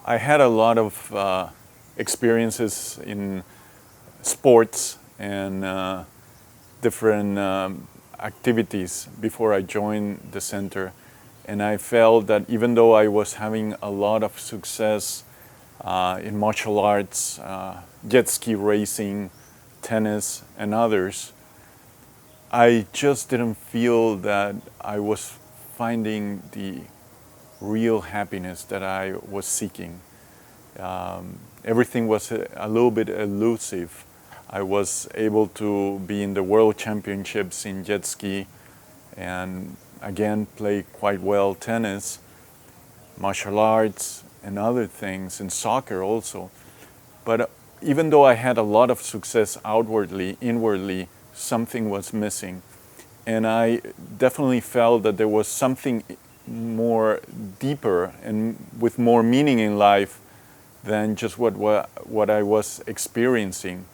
I had a lot of experiences in sports and different activities before I joined the center. And I felt that even though I was having a lot of success in martial arts, jet ski racing, tennis, and others, I just didn't feel that I was finding the real happiness that I was seeking. Everything was a little bit elusive. I was able to be in the world championships in jet ski and again play quite well tennis, martial arts, and other things, and soccer also. But even though I had a lot of success outwardly, inwardly, something was missing. And I definitely felt that there was something more deeper and with more meaning in life than just what I was experiencing.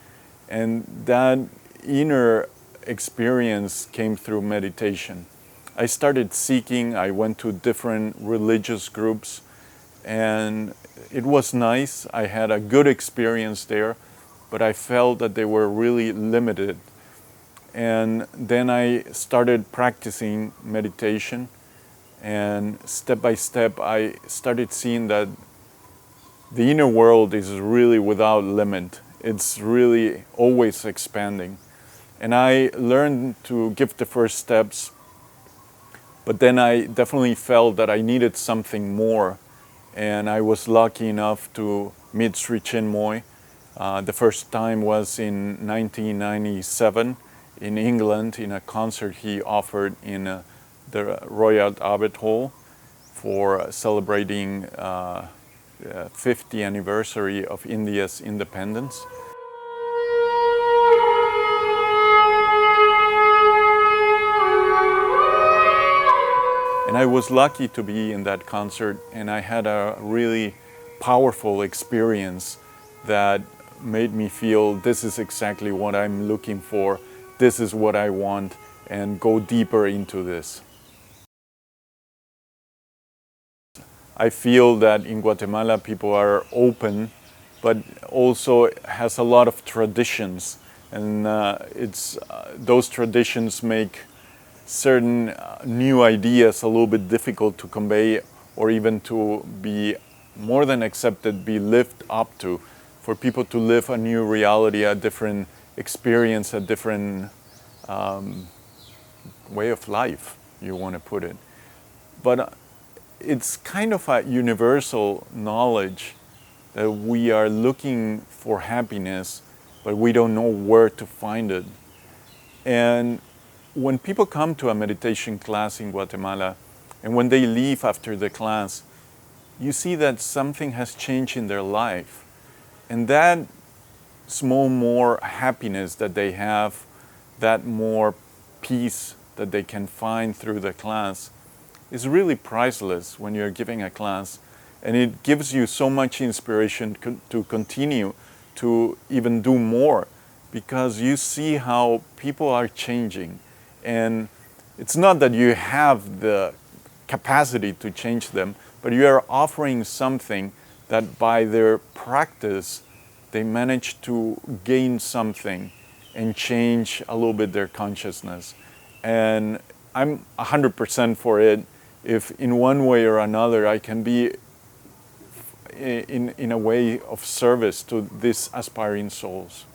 And that inner experience came through meditation. I started seeking, I went to different religious groups, and it was nice. I had a good experience there, but I felt that they were really limited. And then I started practicing meditation, and step by step I started seeing that the inner world is really without limit. It's really always expanding. And I learned to give the first steps, but then I definitely felt that I needed something more. And I was lucky enough to meet Sri Chinmoy. The first time was in 1997 in England in a concert he offered in the Royal Albert Hall for celebrating 50th anniversary of India's independence. And I was lucky to be in that concert, and I had a really powerful experience that made me feel this is exactly what I'm looking for, this is what I want, and go deeper into this. I feel that in Guatemala people are open, but also has a lot of traditions, and those traditions make certain new ideas a little bit difficult to convey or even to be more than accepted, be lived up to, for people to live a new reality, a different experience, a different way of life, you want to put it. But it's kind of a universal knowledge that we are looking for happiness, but we don't know where to find it. And when people come to a meditation class in Guatemala, and when they leave after the class, you see that something has changed in their life. And that small more happiness that they have, that more peace that they can find through the class, is really priceless when you're giving a class. And it gives you so much inspiration to continue to even do more, because you see how people are changing. And it's not that you have the capacity to change them, but you are offering something that by their practice, they manage to gain something and change a little bit their consciousness. And I'm 100% for it. If in one way or another I can be in a way of service to these aspiring souls.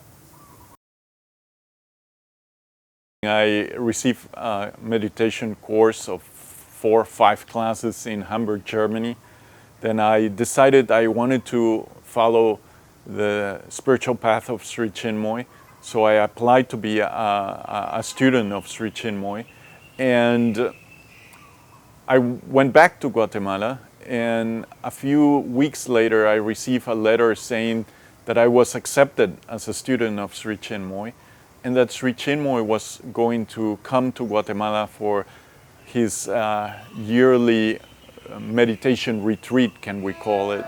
I received a meditation course of 4 or 5 classes in Hamburg, Germany. Then I decided I wanted to follow the spiritual path of Sri Chinmoy. So I applied to be a student of Sri Chinmoy. And I went back to Guatemala, and a few weeks later I received a letter saying that I was accepted as a student of Sri Chinmoy, and that Sri Chinmoy was going to come to Guatemala for his yearly meditation retreat, can we call it.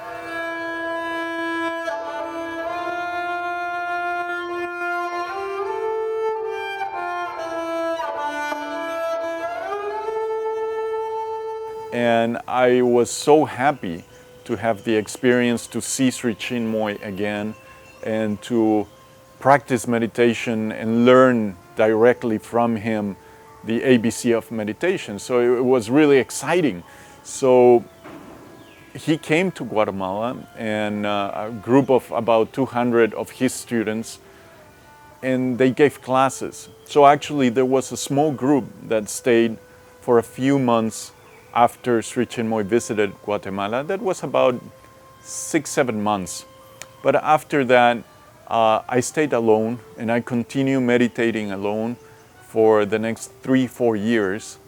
And I was so happy to have the experience to see Sri Chinmoy again and to practice meditation and learn directly from him the ABC of meditation. So it was really exciting. So he came to Guatemala, and a group of about 200 of his students, and they gave classes. So actually there was a small group that stayed for a few months after Sri Chinmoy visited Guatemala. That was about 6-7 months. But after that, I stayed alone, and I continued meditating alone for the next 3-4 years.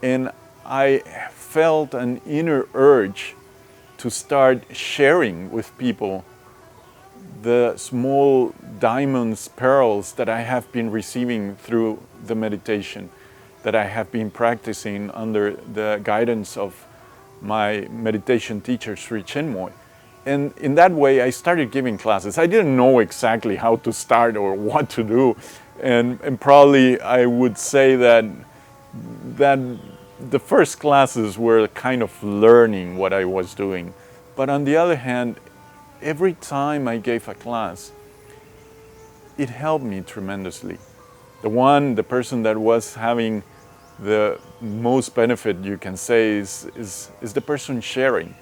And I felt an inner urge to start sharing with people the small diamonds, pearls that I have been receiving through the meditation that I have been practicing under the guidance of my meditation teacher, Sri Chinmoy. And in that way, I started giving classes. I didn't know exactly how to start or what to do. And probably I would say that the first classes were kind of learning what I was doing. But on the other hand, every time I gave a class, it helped me tremendously. The person that was having the most benefit, you can say, is the person sharing.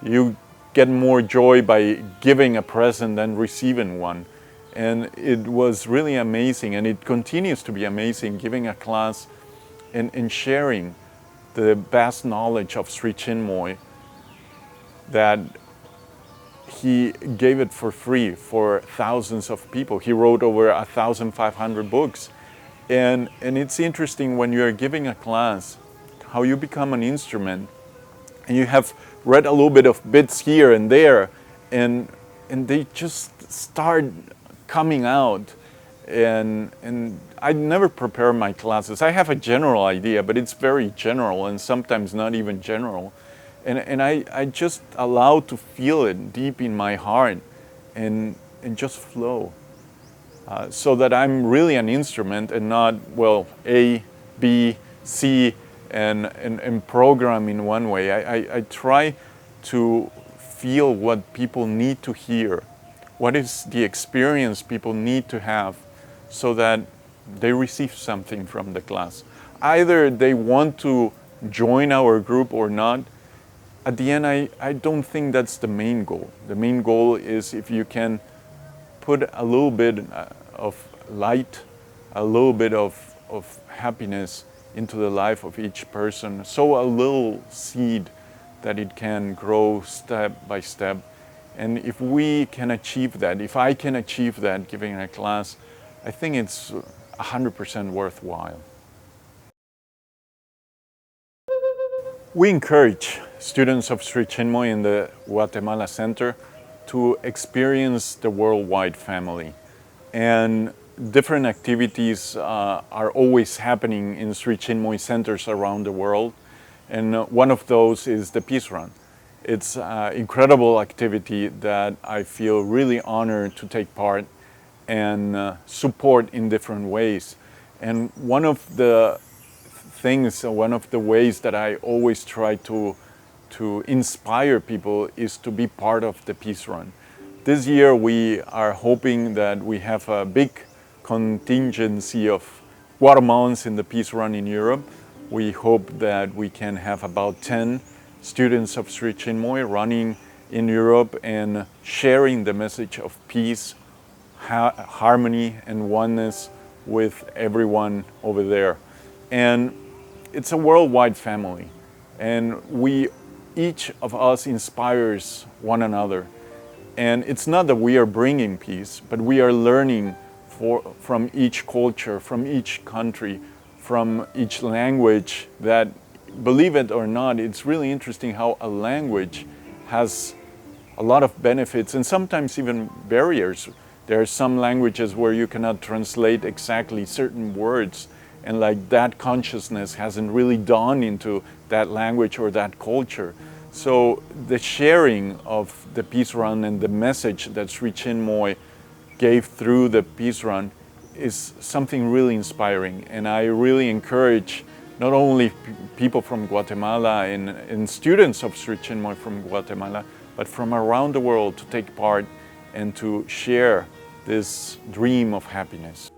You get more joy by giving a present than receiving one. And it was really amazing, and it continues to be amazing, giving a class and sharing the vast knowledge of Sri Chinmoy that he gave it for free for thousands of people. He wrote over 1,500 books. And it's interesting when you're giving a class, how you become an instrument, and you have read a little bit of bits here and there, and they just start coming out. And I never prepare my classes. I have a general idea, but it's very general and sometimes not even general. And I just allow to feel it deep in my heart and just flow. So that I'm really an instrument and not, well, A, B, C, and program in one way. I try to feel what people need to hear. What is the experience people need to have so that they receive something from the class. Either they want to join our group or not. At the end, I don't think that's the main goal. The main goal is if you can put a little bit of light, a little bit of happiness into the life of each person, sow a little seed that it can grow step by step. And if we can achieve that, if I can achieve that giving a class, I think it's 100% worthwhile. We encourage students of Sri Chinmoy in the Guatemala Center to experience the worldwide family. And different activities are always happening in Sri Chinmoy centers around the world. And one of those is the Peace Run. It's an incredible activity that I feel really honored to take part and support in different ways. And one of the things, one of the ways that I always try to inspire people is to be part of the Peace Run. This year we are hoping that we have a big contingency of Guatemalans in the Peace Run in Europe. We hope that we can have about 10 students of Sri Chinmoy running in Europe and sharing the message of peace, harmony and oneness with everyone over there. And it's a worldwide family, and each of us inspires one another. And it's not that we are bringing peace, but we are learning from each culture, from each country, from each language that, believe it or not, it's really interesting how a language has a lot of benefits and sometimes even barriers. There are some languages where you cannot translate exactly certain words, and like that consciousness hasn't really dawned into that language or that culture. So the sharing of the Peace Run and the message that Sri Chinmoy gave through the Peace Run is something really inspiring, and I really encourage not only people from Guatemala and students of Sri Chinmoy from Guatemala, but from around the world to take part and to share this dream of happiness.